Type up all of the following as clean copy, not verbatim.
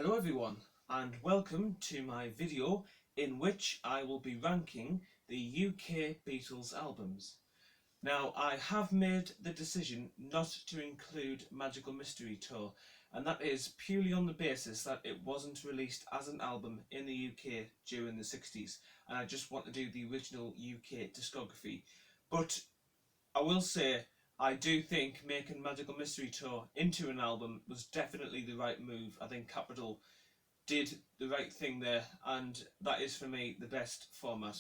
Hello everyone, and welcome to my video in which I will be ranking the UK Beatles albums. Now, I have made the decision not to include Magical Mystery Tour, and that is purely on the basis that it wasn't released as an album in the UK during the 60s, and I just want to do the original UK discography. But I will say, I do think making Magical Mystery Tour into an album was definitely the right move. I think Capitol did the right thing there, and that is for me the best format.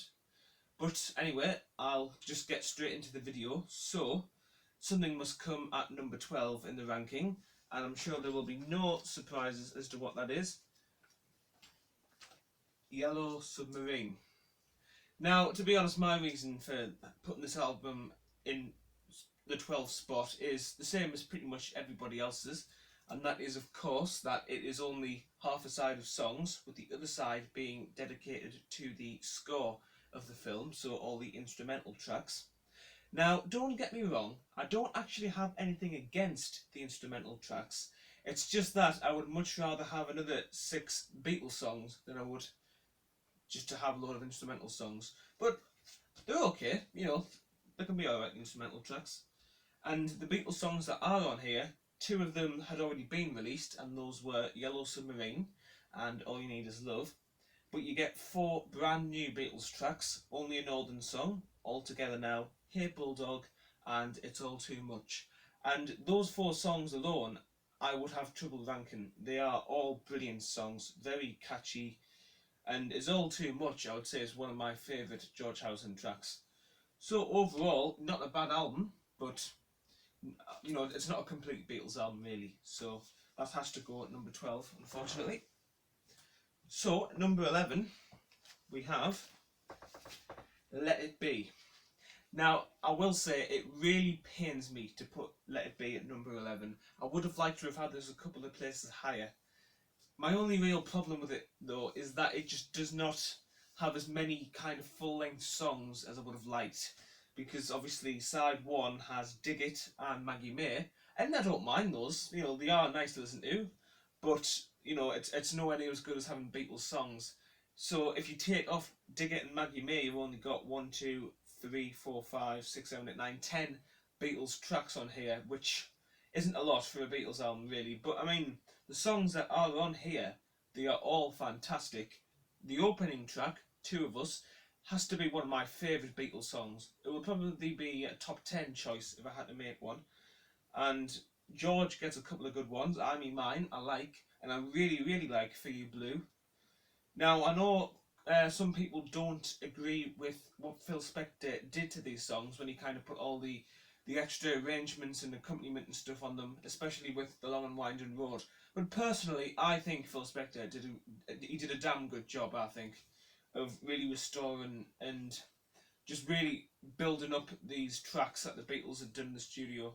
But anyway, I'll just get straight into the video. So, something must come at number 12 in the ranking, and I'm sure there will be no surprises as to what that is. Yellow Submarine. Now, to be honest, my reason for putting this album in the 12th spot is the same as pretty much everybody else's, and that is, of course, that it is only half a side of songs, with the other side being dedicated to the score of the film, so all the instrumental tracks. Now, don't get me wrong, I don't actually have anything against the instrumental tracks. It's just that I would much rather have another 6 Beatles songs than I would just to have a load of instrumental songs. But they're okay, they can be alright, instrumental tracks. And the Beatles songs that are on here, 2 of them had already been released, and those were Yellow Submarine and All You Need Is Love. But you get 4 brand new Beatles tracks, Only a Northern Song, All Together Now, Hey Bulldog, and It's All Too Much. And those 4 songs alone, I would have trouble ranking. They are all brilliant songs, very catchy, and It's All Too Much, I would say, is one of my favourite George Harrison tracks. So overall, not a bad album, but it's not a complete Beatles album really, so that has to go at number 12, unfortunately. So, number 11, we have Let It Be. Now, I will say it really pains me to put Let It Be at number 11. I would have liked to have had this a couple of places higher. My only real problem with it, though, is that it just does not have as many kind of full-length songs as I would have liked. Because obviously side 1 has Dig It and Maggie May, and I don't mind those, they are nice to listen to, but it's nowhere near as good as having Beatles songs. So if you take off Dig It and Maggie May, you've only got 1, 2, 3, 4, 5, 6, 7, 8, 9, 10 Beatles tracks on here, which isn't a lot for a Beatles album really, but I mean, the songs that are on here, they are all fantastic. The opening track, Two of Us, has to be one of my favourite Beatles songs. It would probably be a top 10 choice if I had to make one. And George gets a couple of good ones. I Mean Mine, I like, and I really, really like For You Blue. Now, I know some people don't agree with what Phil Spector did to these songs when he kind of put all the extra arrangements and accompaniment and stuff on them, especially with The Long and Winding Road. But personally, I think Phil Spector did a damn good job, I think, of really restoring and just really building up these tracks that the Beatles had done in the studio.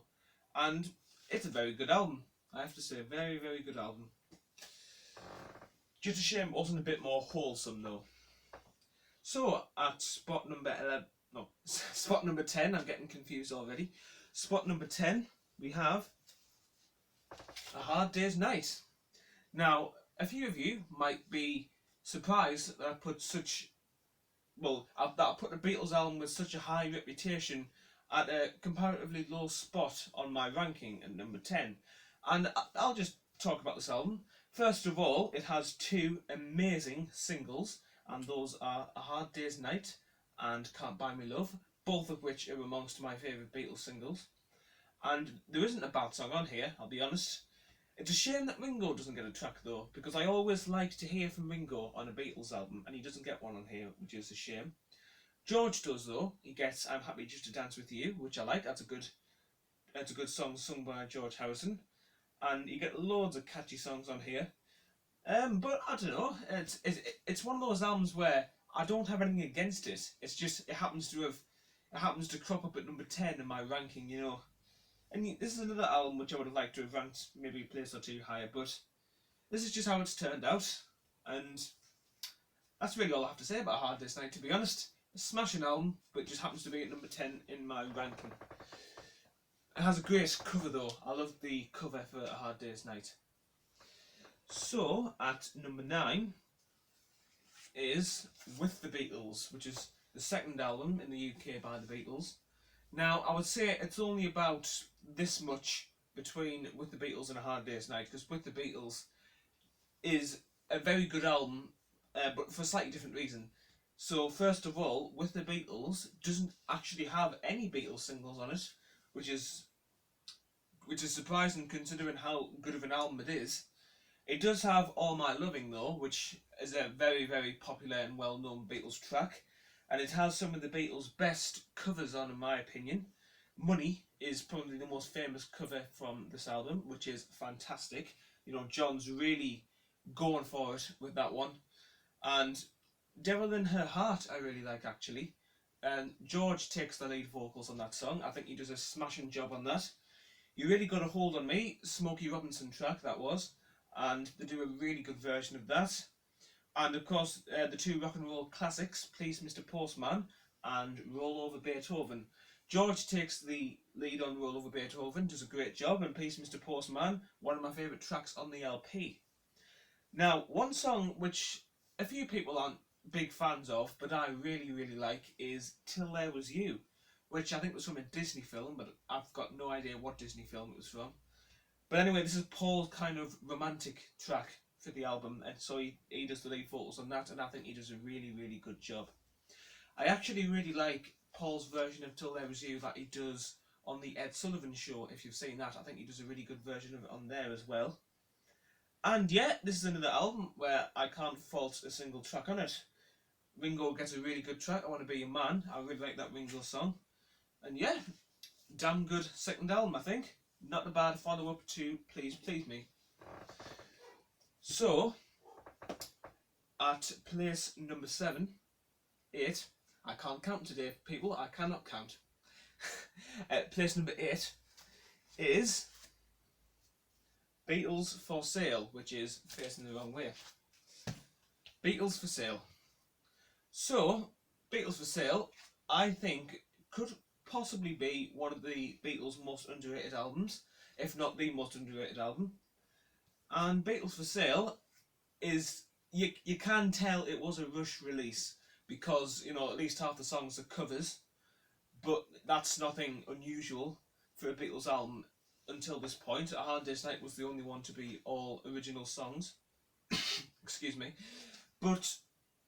And it's a very good album, I have to say, very, very good album. Just a shame it wasn't a bit more wholesome though. So at spot number 10, I'm getting confused already. Spot number 10, we have A Hard Day's Night. Now, a few of you might be surprised that I put the Beatles album with such a high reputation at a comparatively low spot on my ranking at number 10. And I'll just talk about this album. First of all, it has 2 amazing singles, and those are A Hard Day's Night and Can't Buy Me Love, both of which are amongst my favourite Beatles singles. And there isn't a bad song on here, I'll be honest. It's a shame that Ringo doesn't get a track though, because I always like to hear from Ringo on a Beatles album, and he doesn't get one on here, which is a shame. George does though. He gets I'm Happy Just to Dance With You, which I like. That's a good song sung by George Harrison, and you get loads of catchy songs on here. But I don't know. It's one of those albums where I don't have anything against it. It's just it happens to crop up at number 10 in my ranking, And this is another album which I would have liked to have ranked maybe a place or 2 higher, but this is just how it's turned out, and that's really all I have to say about A Hard Day's Night, to be honest. A smashing album, but it just happens to be at number 10 in my ranking. It has a great cover though. I love the cover for A Hard Day's Night. So at number 9 is With the Beatles, which is the second album in the UK by the Beatles. Now, I would say it's only about this much between With the Beatles and A Hard Day's Night, because With the Beatles is a very good album, but for a slightly different reason. So, first of all, With the Beatles doesn't actually have any Beatles singles on it, which is surprising considering how good of an album it is. It does have All My Loving though, which is a very, very popular and well-known Beatles track, and it has some of the Beatles' best covers on, in my opinion. Money is probably the most famous cover from this album, which is fantastic. You know, John's really going for it with that one. And Devil in Her Heart I really like, actually. And George takes the lead vocals on that song. I think he does a smashing job on that. You Really Got a Hold on Me, Smokey Robinson track that was, and they do a really good version of that. And of course, the two rock and roll classics, Please Mr. Postman and Roll Over Beethoven. George takes the lead on Roll Over Beethoven, does a great job, and Please Mr. Postman, one of my favourite tracks on the LP. Now, one song which a few people aren't big fans of, but I really, really like, is Till There Was You, which I think was from a Disney film, but I've got no idea what Disney film it was from. But anyway, this is Paul's kind of romantic track for the album, and so he does the lead vocals on that, and I think he does a really, really good job. I actually really like Paul's version of Till There Was You that he does on the Ed Sullivan Show, if you've seen that. I think he does a really good version of it on there as well. And yeah, this is another album where I can't fault a single track on it. Ringo gets a really good track, I Want to Be Your Man. I really like that Ringo song. And yeah, damn good second album, I think. Not a bad follow-up to Please Please Me. So, at place number 7, 8, I can't count today, people, I cannot count. At place number 8 is Beatles For Sale, which is facing the wrong way. Beatles For Sale. So, Beatles For Sale, I think, could possibly be one of the Beatles' most underrated albums, if not the most underrated album. And Beatles For Sale is, you can tell it was a rush release, because, you know, at least half the songs are covers, but that's nothing unusual for a Beatles album until this point. A Hard Day's Night was the only one to be all original songs. Excuse me. But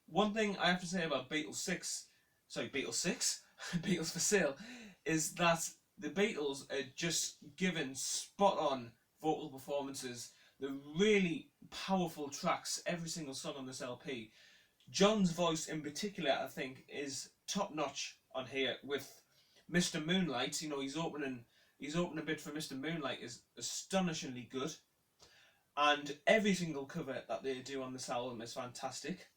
one thing I have to say about Beatles 6, Beatles For Sale, is that the Beatles are just given spot on vocal performances. They're really powerful tracks, every single song on this LP. John's voice in particular, I think, is top notch on here with Mr. Moonlight. You know, he's opening a bit for Mr. Moonlight is astonishingly good. And every single cover that they do on this album is fantastic.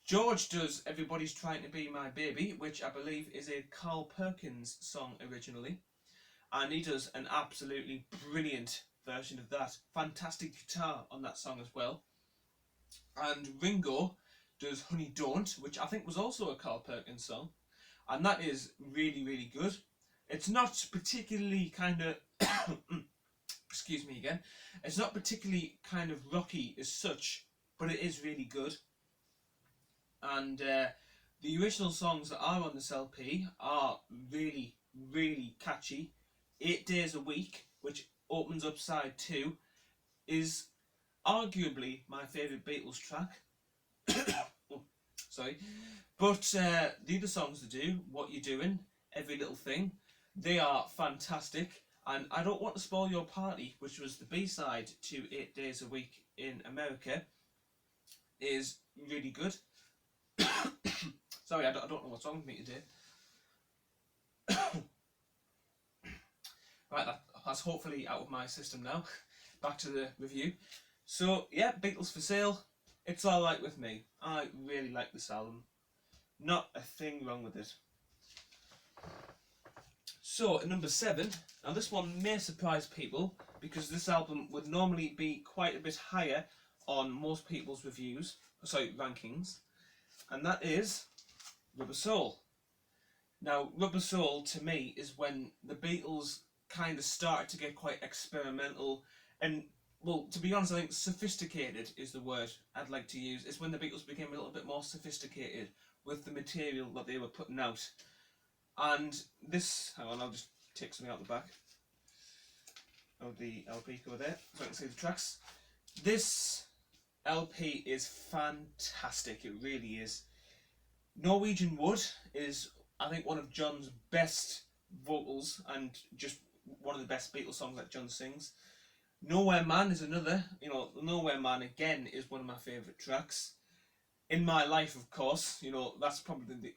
George does Everybody's Trying to Be My Baby, which I believe is a Carl Perkins song originally. And he does an absolutely brilliant version of that. Fantastic guitar on that song as well. And Ringo does Honey Don't, which I think was also a Carl Perkins song. And that is really, really good. It's not particularly kind of... excuse me again. It's not particularly kind of rocky as such, but it is really good. And the original songs that are on this LP are really, really catchy. 8 Days a Week, which opens up side 2, is arguably my favourite Beatles track. Oh, sorry. But the other songs they do, What You Doing, Every Little Thing, they are fantastic. And I Don't Want to Spoil Your Party, which was the B-side to 8 Days a Week in America, is really good. Sorry, I don't know what's wrong with me today. Right, that's hopefully out of my system now. Back to the review. So, yeah, Beatles For Sale. It's alright with me. I really like this album. Not a thing wrong with it. So, at number 7, now this one may surprise people, because this album would normally be quite a bit higher on most people's rankings, and that is Rubber Soul. Now, Rubber Soul, to me, is when the Beatles kind of started to get quite experimental, and well, to be honest, I think sophisticated is the word I'd like to use. It's when the Beatles became a little bit more sophisticated with the material that they were putting out. And this, hang on, I'll just take something out the back of the LP cover there so I can see the tracks. This LP is fantastic, it really is. Norwegian Wood is, I think, one of John's best vocals and just one of the best Beatles songs that John sings. Nowhere Man is another. You know, Nowhere Man again is one of my favourite tracks. In My Life, of course, you know, that's probably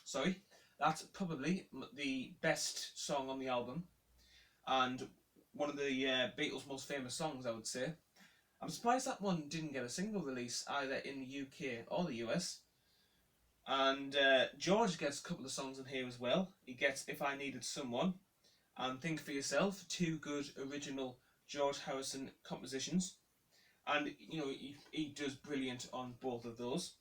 sorry, that's probably the best song on the album and one of the Beatles' most famous songs, I would say. I'm surprised that one didn't get a single release either in the UK or the US. And George gets a couple of songs in here as well. He gets If I Needed Someone and Think For Yourself, two good original George Harrison compositions. And, you know, he does brilliant on both of those.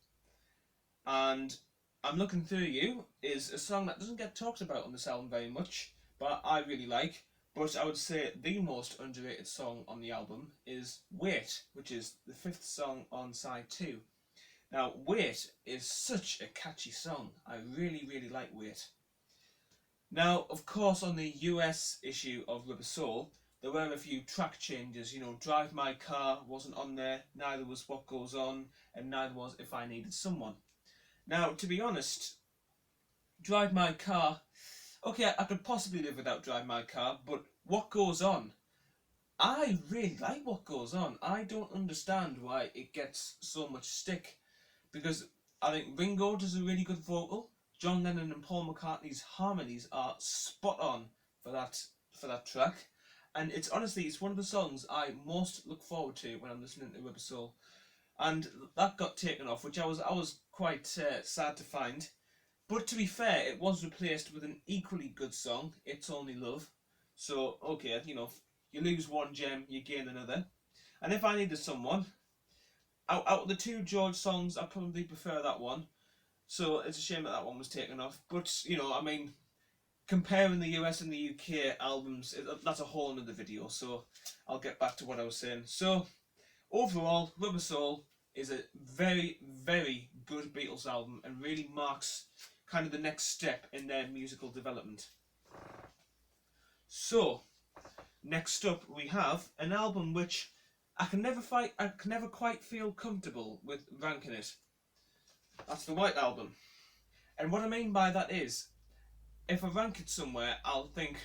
And I'm Looking Through You is a song that doesn't get talked about on this album very much, but I really like. But I would say the most underrated song on the album is Wait, which is the 5th song on side 2. Now, Wait is such a catchy song. I really, really like Wait. Now, of course, on the US issue of Rubber Soul, there were a few track changes. You know, Drive My Car wasn't on there, neither was What Goes On, and neither was If I Needed Someone. Now, to be honest, Drive My Car, okay, I could possibly live without Drive My Car, but What Goes On, I really like What Goes On. I don't understand why it gets so much stick, because I think Ringo does a really good vocal. John Lennon and Paul McCartney's harmonies are spot on for that track, and it's one of the songs I most look forward to when I'm listening to Rubber Soul. And that got taken off, which I was quite sad to find. But to be fair, it was replaced with an equally good song, It's Only Love. So, okay, you know, you lose one gem, you gain another. And If I Needed Someone, out of the two George songs, I probably prefer that one. So it's a shame that one was taken off. But, you know, I mean, comparing the US and the UK albums, that's a whole another video. So I'll get back to what I was saying. So, overall, Rubber Soul is a very, very good Beatles album and really marks kind of the next step in their musical development. So, next up we have an album which I can never quite feel comfortable with ranking it. That's the White Album. And what I mean by that is, if I rank it somewhere, I'll think,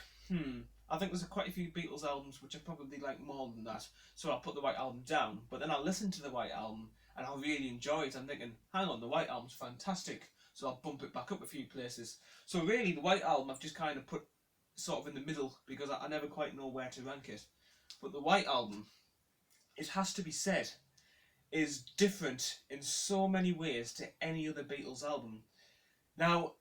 I think there's quite a few Beatles albums which I probably like more than that, so I'll put the White Album down. But then I'll listen to the White Album and I'll really enjoy it. I'm thinking, hang on, the White Album's fantastic, so I'll bump it back up a few places. So really, the White Album I've just kind of put sort of in the middle because I never quite know where to rank it. But the White Album, it has to be said, is different in so many ways to any other Beatles album. Now,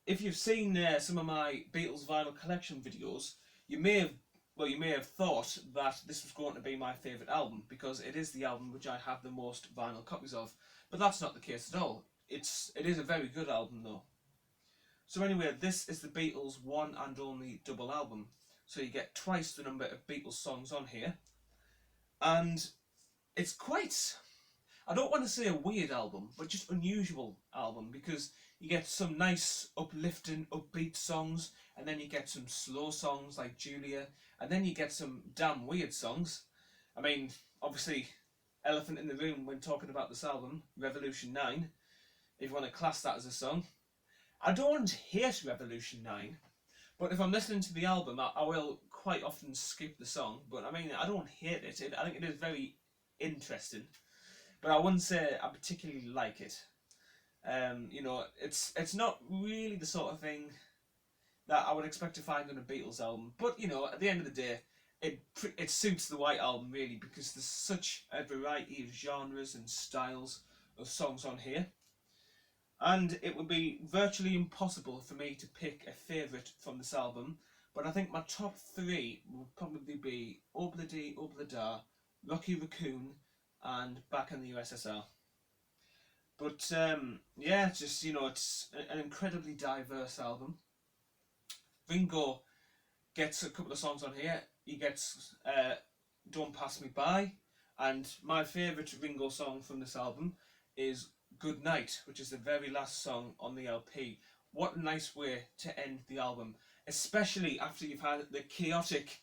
if you've seen some of my Beatles vinyl collection videos, you may have thought that this was going to be my favourite album because it is the album which I have the most vinyl copies of. But that's not the case at all. It is a very good album though. So anyway, this is the Beatles' one and only double album. So you get twice the number of Beatles songs on here. And it's quite, I don't want to say a weird album, but just unusual album because you get some nice uplifting, upbeat songs, and then you get some slow songs like Julia, and then you get some damn weird songs. I mean, obviously, elephant in the room when talking about this album, Revolution 9, if you want to class that as a song. I don't hate Revolution 9, but if I'm listening to the album, I will quite often skip the song, but I mean, I don't hate it. I think it is very interesting, but I wouldn't say I particularly like it. You know, it's not really the sort of thing that I would expect to find on a Beatles album, but you know, at the end of the day, it suits the White Album really because there's such a variety of genres and styles of songs on here. And it would be virtually impossible for me to pick a favourite from this album, but I think my top 3 would probably be Obladi Oblada, Rocky Raccoon, and Back in the USSR. But yeah, just, you know, it's an incredibly diverse album. Ringo gets a couple of songs on here. He gets Don't Pass Me By, and my favourite Ringo song from this album is Good Night, which is the very last song on the LP. What a nice way to end the album, especially after you've had the chaotic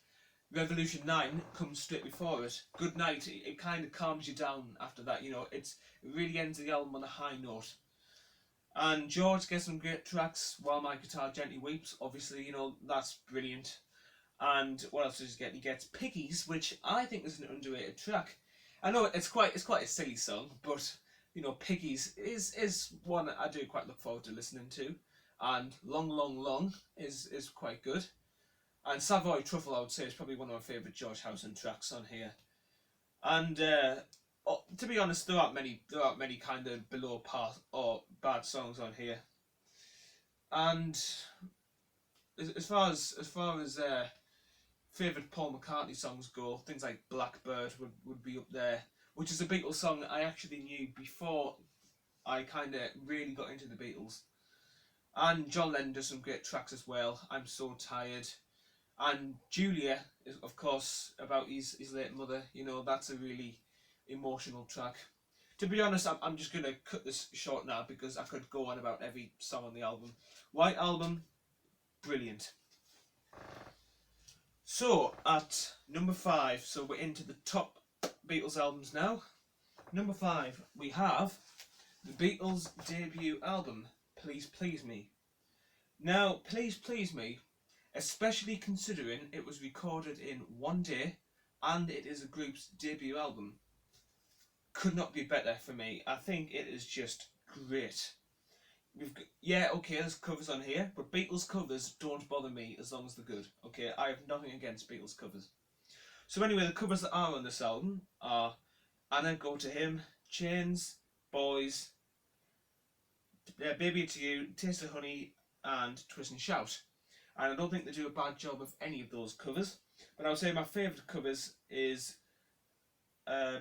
Revolution 9 come straight before it. Good Night, it kind of calms you down after that, it really ends the album on a high note. And George gets some great tracks, While My Guitar Gently Weeps, obviously, that's brilliant. And what else does he get? He gets Piggies, which I think is an underrated track. I know it's quite a silly song, but Piggies is one I do quite look forward to listening to. And Long Long Long is quite good. And Savoy Truffle, I would say, is probably one of my favourite George Harrison tracks on here. And to be honest, there aren't many kind of below par or bad songs on here. And as far as favourite Paul McCartney songs go, things like Blackbird would be up there, which is a Beatles song I actually knew before I kind of really got into the Beatles. And John Lennon does some great tracks as well. I'm So Tired. And Julia is, of course, about his late mother. That's a really emotional track. To be honest, I'm just going to cut this short now because I could go on about every song on the album. White Album, brilliant. So, at number 5, so we're into the top Beatles albums now. Number 5, we have the Beatles' debut album, Please Please Me. Now, Please Please Me, especially considering it was recorded in one day and it is a group's debut album, could not be better for me. I think it is just great. There's covers on here, but Beatles covers don't bother me as long as they're good. Okay, I have nothing against Beatles covers. So anyway, the covers that are on this album are Anna, Go to Him, Chains, Boys, Baby to You, Taste of Honey, and Twist and Shout. And I don't think they do a bad job of any of those covers. But I would say my favourite covers is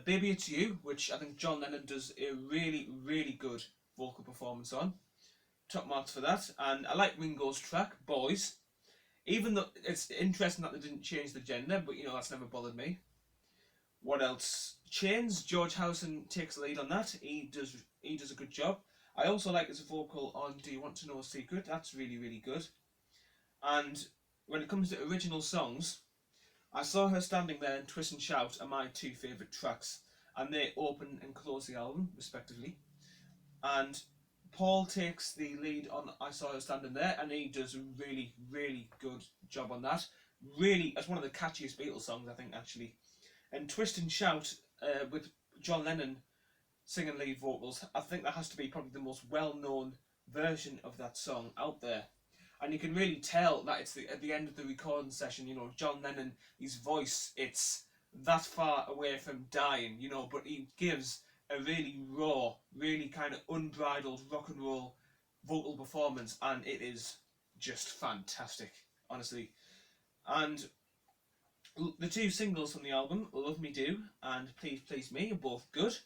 Baby It's You, which I think John Lennon does a really, really good vocal performance on. Top marks for that. And I like Ringo's track, Boys. Even though it's interesting that they didn't change the gender, but that's never bothered me. What else? Chains, George Harrison takes the lead on that. He does a good job. I also like his vocal on Do You Want to Know a Secret? That's really, really good. And when it comes to original songs, I Saw Her Standing There and Twist and Shout are my two favourite tracks, and they open and close the album, respectively. And Paul takes the lead on I Saw Her Standing There, and he does a really, really good job on that. Really, it's one of the catchiest Beatles songs, I think, actually. And Twist and Shout, with John Lennon singing lead vocals, I think that has to be probably the most well-known version of that song out there. And you can really tell that it's at the end of the recording session, John Lennon, his voice, it's that far away from dying, but he gives a really raw, really kind of unbridled rock and roll vocal performance, and it is just fantastic, honestly. And the two singles from the album, Love Me Do and Please Please Me, are both good.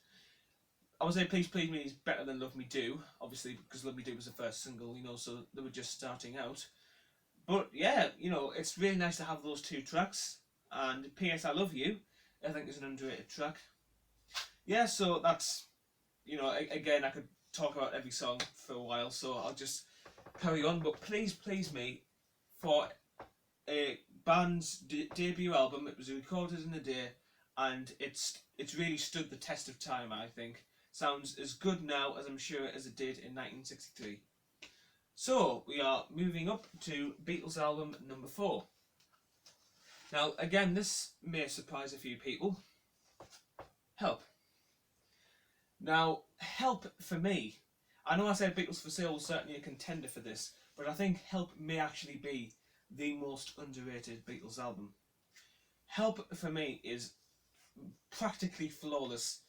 I would say Please Please Me is better than Love Me Do, obviously, because Love Me Do was the first single, so they were just starting out. But yeah, it's really nice to have those two tracks. And P.S. I Love You, I think, is an underrated track. Yeah, so that's, again, I could talk about every song for a while, so I'll just carry on. But Please Please Me, for a band's debut album, it was recorded in a day, and it's really stood the test of time, I think. Sounds as good now as I'm sure as it did in 1963. So, we are moving up to Beatles album number 4. Now, again, this may surprise a few people. Help. Now, Help, for me, I know I said Beatles For Sale was certainly a contender for this, but I think Help may actually be the most underrated Beatles album. Help, for me, is practically flawless.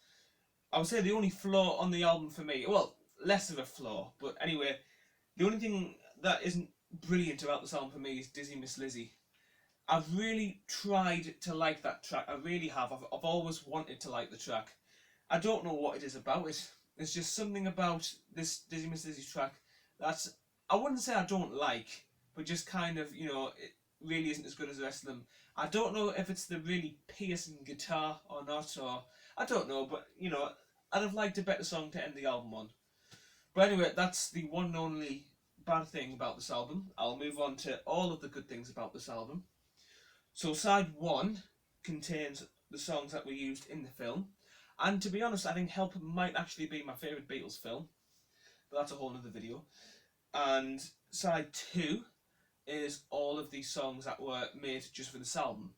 I would say the only flaw on the album for me, well, less of a flaw, but anyway, the only thing that isn't brilliant about this album for me is Dizzy Miss Lizzy. I've really tried to like that track, I really have. I've always wanted to like the track. I don't know what it is about it. There's just something about this Dizzy Miss Lizzy track that I wouldn't say I don't like, but just kind of, it really isn't as good as the rest of them. I don't know if it's the really piercing guitar or not, or I don't know, but you know, I'd have liked a better song to end the album on. But anyway, that's the one and only bad thing about this album. I'll move on to all of the good things about this album. So side one contains the songs that were used in the film. And to be honest, I think Help might actually be my favourite Beatles film. But that's a whole other video. And side two is all of these songs that were made just for this album.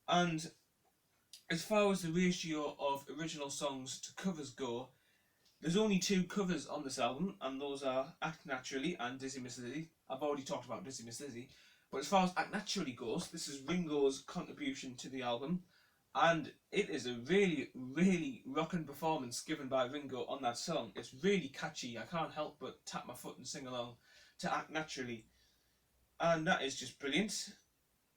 And as far as the ratio of original songs to covers go, there's only two covers on this album, and those are Act Naturally and Dizzy Miss Lizzy. I've already talked about Dizzy Miss Lizzy, but as far as Act Naturally goes, this is Ringo's contribution to the album, and it is a really, really rocking performance given by Ringo on that song. It's really catchy. I can't help but tap my foot and sing along to Act Naturally, and that is just brilliant.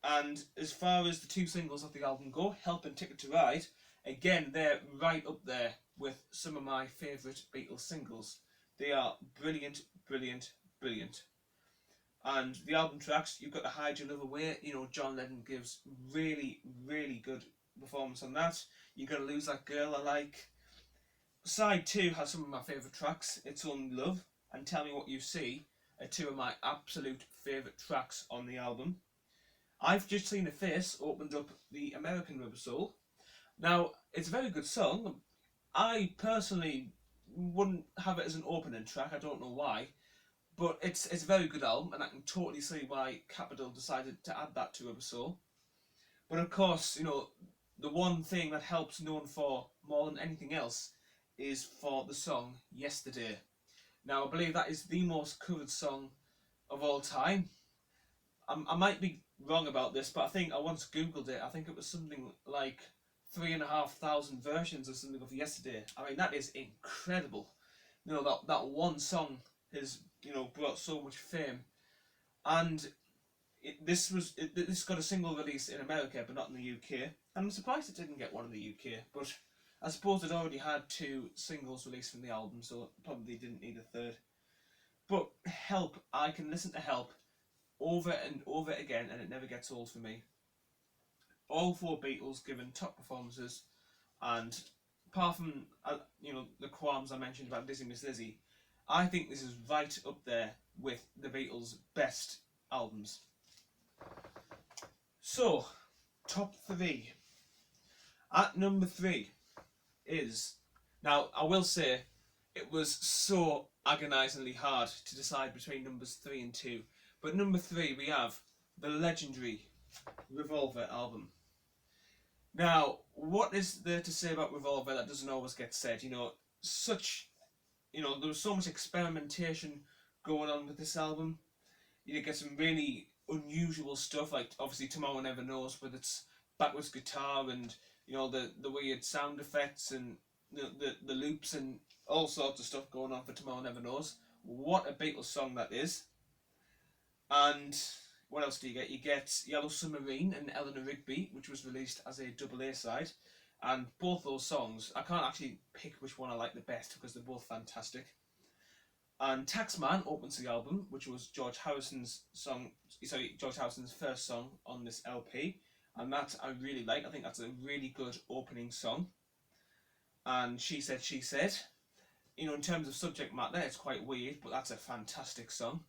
And as far as the two singles of the album go, Help and Ticket to Ride, again, they're right up there with some of my favourite Beatles singles. They are brilliant, brilliant, brilliant. And the album tracks, you've got to Hide Your Love Away. You know, John Lennon gives really, really good performance on that. You're Gonna Lose That Girl I Like. Side 2 has some of my favourite tracks. It's Only Love and Tell Me What You See are two of my absolute favourite tracks on the album. I've Just Seen a Face opened up the American Rubber Soul. Now, it's a very good song. I personally wouldn't have it as an opening track, I don't know why, but it's a very good album, and I can totally see why Capitol decided to add that to Rubber Soul. But of course, you know, the one thing that Help's known for more than anything else is for the song Yesterday. Now, I believe that is the most covered song of all time. I might be wrong about this, but I think I once googled it. I think it was something like 3,500 versions or something of Yesterday. I mean, that is incredible. You know, that one song has, you know, brought so much fame. And this got a single release in America, but not in the UK. And I'm surprised it didn't get one in the UK, but I suppose it already had two singles released from the album, so it probably didn't need a third. But Help, I can listen to Help over and over again, and it never gets old for me. All four Beatles given top performances, and apart from you know, the qualms I mentioned about Dizzy Miss Lizzy, I think this is right up there with the Beatles' best albums. So, top three. At number 3 is, now I will say it was so agonisingly hard to decide between numbers 3 and 2, but number 3 we have the legendary Revolver album. Now, what is there to say about Revolver that doesn't always get said? You know, there was so much experimentation going on with this album. You get some really unusual stuff, like obviously Tomorrow Never Knows with its backwards guitar and, you know, the weird sound effects and the loops and all sorts of stuff going on for Tomorrow Never Knows. What a Beatles song that is. And what else do you get? You get Yellow Submarine and Eleanor Rigby, which was released as a double A side. And both those songs, I can't actually pick which one I like the best because they're both fantastic. And Taxman opens the album, which was George Harrison's first song on this LP. And that I really like. I think that's a really good opening song. And She Said, She Said. You know, in terms of subject matter, it's quite weird, but that's a fantastic song.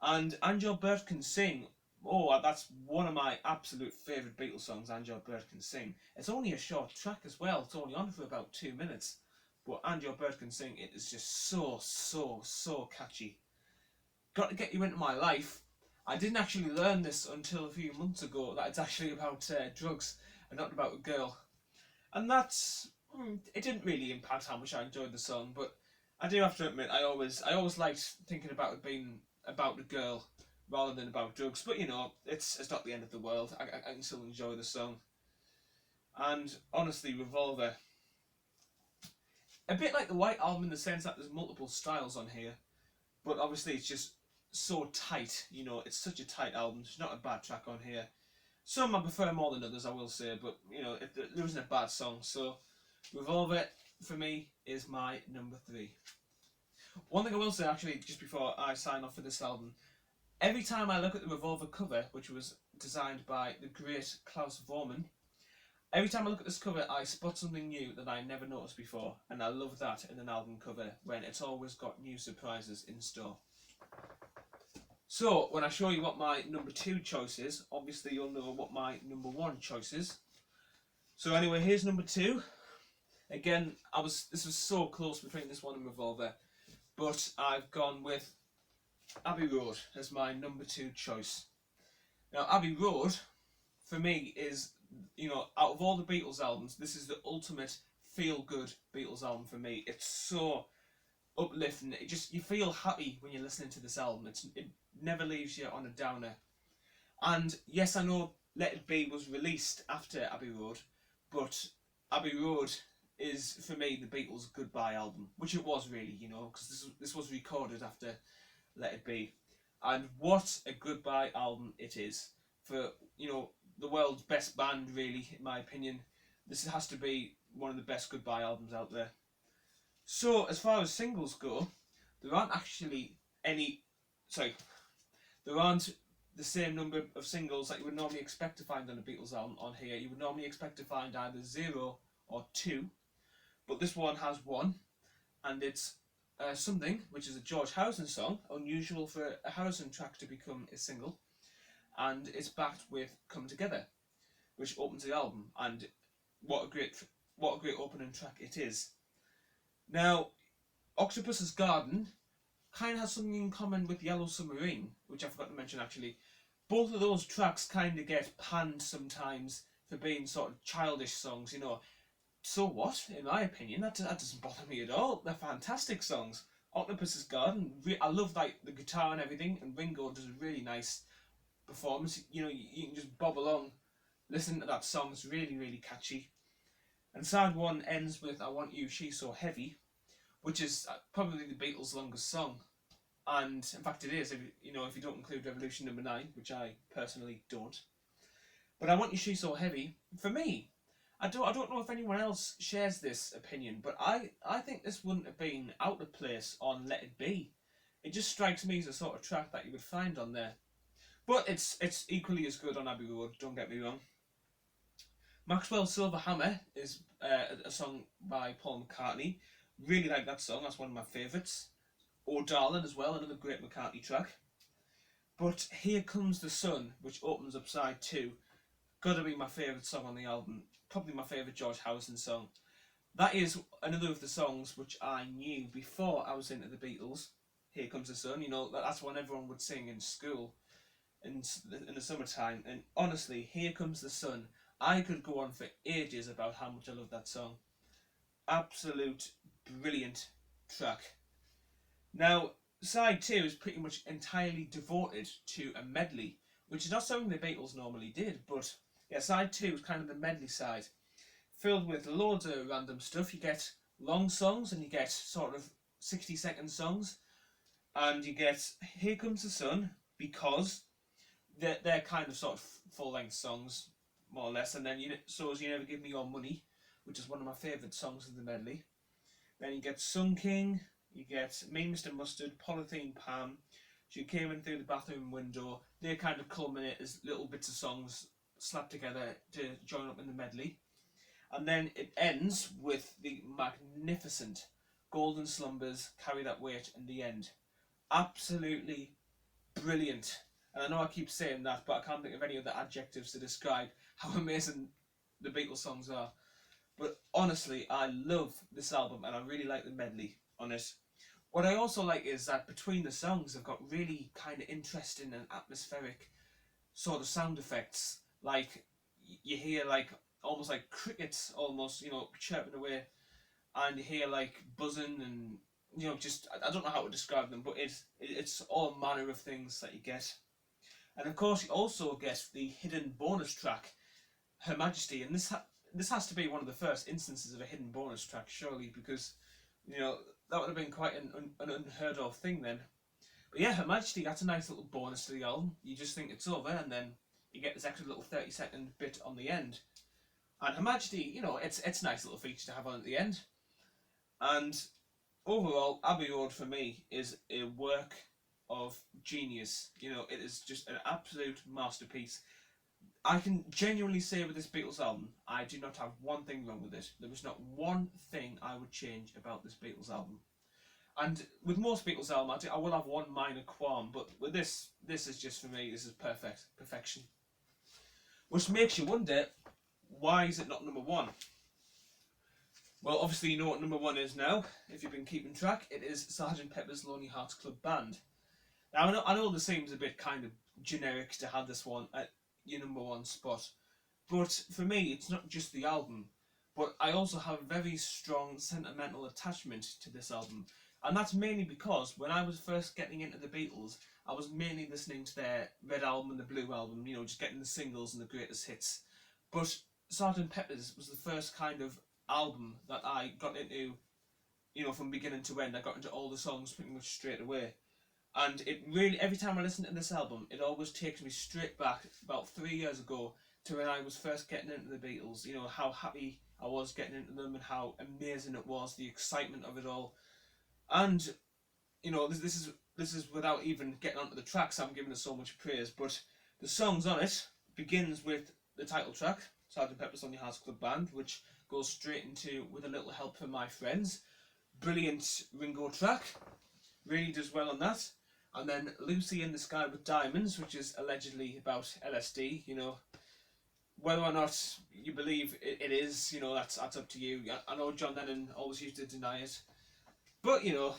And Your Bird Can Sing. Oh, that's one of my absolute favourite Beatles songs, And Your Bird Can Sing. It's only a short track as well. It's only on for about 2 minutes. But And Your Bird Can Sing, it is just so catchy. Got to Get You Into My Life. I didn't actually learn this until a few months ago, that it's actually about drugs and not about a girl. And that's, it didn't really impact how much I enjoyed the song, but I do have to admit, I always liked thinking about it being about a girl rather than about drugs. But you know, it's not the end of the world. I can still enjoy the song. And honestly, Revolver, a bit like the White Album in the sense that there's multiple styles on here, but obviously it's just so tight. You know, it's such a tight album. There's not a bad track on here. Some I prefer more than others, I will say, but you know, there isn't a bad song. So Revolver for me is my number 3. One thing I will say actually, just before I sign off for this album, every time I look at the Revolver cover, which was designed by the great Klaus Vormann. Every time I look at this cover, I spot something new that I never noticed before, and I love that in an album cover, when it's always got new surprises in store. So, when I show you what my number 2 choice is, obviously you'll know what my number 1 choice is. So anyway, here's number 2. Again, this was so close between this one and Revolver, but I've gone with Abbey Road as my number 2 choice. Now, Abbey Road, for me, is, out of all the Beatles albums, this is the ultimate feel-good Beatles album for me. It's so uplifting. You feel happy when you're listening to this album. It never leaves you on a downer. And yes, I know Let It Be was released after Abbey Road, but Abbey Road is, for me, the Beatles' goodbye album, which it was really, because this was recorded after Let It Be. And what a goodbye album it is for, the world's best band, really, in my opinion. This has to be one of the best goodbye albums out there. So, as far as singles go, there aren't the same number of singles that you would normally expect to find on a Beatles album on here. You would normally expect to find either 0 or 2, but this one has 1, and it's Something, which is a George Harrison song, unusual for a Harrison track to become a single, and it's backed with Come Together, which opens the album, and what a great opening track it is. Now, Octopus's Garden kind of has something in common with Yellow Submarine, which I forgot to mention actually. Both of those tracks kind of get panned sometimes for being sort of childish songs, So what? In my opinion, that doesn't bother me at all. They're fantastic songs. Octopus's Garden, I love the guitar and everything, and Ringo does a really nice performance. You can just bob along, listen to that song. It's really, really catchy. And side 1 ends with I Want You, She's So Heavy, which is probably the Beatles' longest song. And in fact it is, if you don't include Revolution Number 9, which I personally don't. But I Want You, She's So Heavy, for me, I don't know if anyone else shares this opinion, but I think this wouldn't have been out of place on Let It Be. It just strikes me as a sort of track that you would find on there. But it's equally as good on Abbey Road, don't get me wrong. Maxwell's Silver Hammer is a song by Paul McCartney. Really like that song, that's one of my favourites. Oh Darling as well, another great McCartney track. But Here Comes the Sun, which opens up side 2, gotta be my favourite song on the album. Probably my favourite George Harrison song. That is another of the songs which I knew before I was into the Beatles. Here Comes the Sun, that's one everyone would sing in school in the summertime. And honestly, Here Comes the Sun, I could go on for ages about how much I love that song. Absolute brilliant track. Now, side 2 is pretty much entirely devoted to a medley, which is not something the Beatles normally did, but yeah, side 2 is kind of the medley side, filled with loads of random stuff. You get long songs and you get sort of 60-second songs, and you get Here Comes the Sun, because they're kind of sort of full-length songs, more or less, and then So As You Never Give Me Your Money, which is one of my favourite songs of the medley. Then you get Sun King, you get Me, Mr. Mustard, Polythene Pam, She Came In Through the Bathroom Window. They kind of culminate as little bits of songs slapped together to join up in the medley. And then it ends with the magnificent Golden Slumbers, Carry That Weight, and the end. Absolutely brilliant. And I know I keep saying that, but I can't think of any other adjectives to describe how amazing the Beatles songs are. But honestly, I love this album, and I really like the medley on it. What I also like is that between the songs, they've got really kind of interesting and atmospheric sort of sound effects. Like, you hear almost like crickets, almost, chirping away, and you hear like buzzing and, just, I don't know how to describe them, but it's all manner of things that you get. And of course, you also get the hidden bonus track, Her Majesty, and this has to be one of the first instances of a hidden bonus track, surely, because, that would have been quite an unheard of thing then. But yeah, Her Majesty, that's a nice little bonus to the album. You just think it's over, and then you get this extra little 30-second bit on the end. And Her Majesty, it's a nice little feature to have on at the end. And overall, Abbey Road for me is a work of genius. It is just an absolute masterpiece. I can genuinely say with this Beatles album, I do not have one thing wrong with it. There is not one thing I would change about this Beatles album. And with most Beatles albums, I will have one minor qualm, but with this is just, for me, this is perfection. Which makes you wonder, why is it not number one? Well, obviously you know what number one is now, if you've been keeping track. It is Sgt. Pepper's Lonely Hearts Club Band. Now, I know this seems a bit kind of generic to have this one at your number one spot, but for me, it's not just the album, but I also have a very strong sentimental attachment to this album. And that's mainly because when I was first getting into the Beatles, I was mainly listening to their Red Album and the Blue Album, you know, just getting the singles and the greatest hits. But Sgt. Pepper's was the first kind of album that I got into, you know, from beginning to end. I got into all the songs pretty much straight away. And it really, every time I listen to this album, it always takes me straight back about 3 years ago to when I was first getting into the Beatles. You know, how happy I was getting into them and how amazing it was, the excitement of it all. And, you know, this is without even getting onto the tracks. I'm giving it so much praise, but the songs on it begins with the title track, Sgt. Pepper's Lonely Hearts Club Band, which goes straight into With a Little Help from My Friends. Brilliant Ringo track, really does well on that. And then Lucy in the Sky with Diamonds, which is allegedly about LSD. You know, whether or not you believe it is, you know, that's up to you. I know John Lennon always used to deny it, but you know,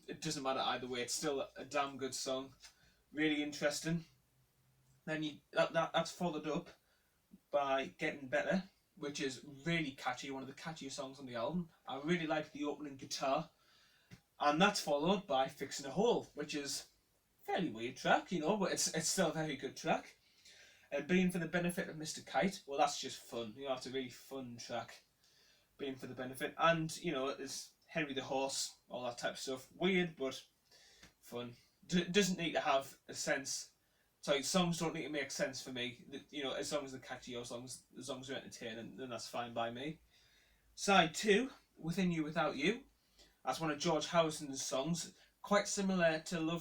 it doesn't matter either way. It's still a damn good song, really interesting. Then that's followed up by Getting Better, which is really catchy, one of the catchiest songs on the album. I really like the opening guitar, and that's followed by Fixing a Hole, which is a fairly weird track, you know, but it's still a very good track. Being for the Benefit of Mr. Kite, well, that's just fun. You know, it's a really fun track. Being for the Benefit, and you know, it's Henry the Horse, all that type of stuff. Weird, but fun. Doesn't need to have a sense. Sorry, songs don't need to make sense for me. You know, as long as they're catchy or as long as they're entertaining, then that's fine by me. Side 2, Within You Without You. That's one of George Harrison's songs, quite similar to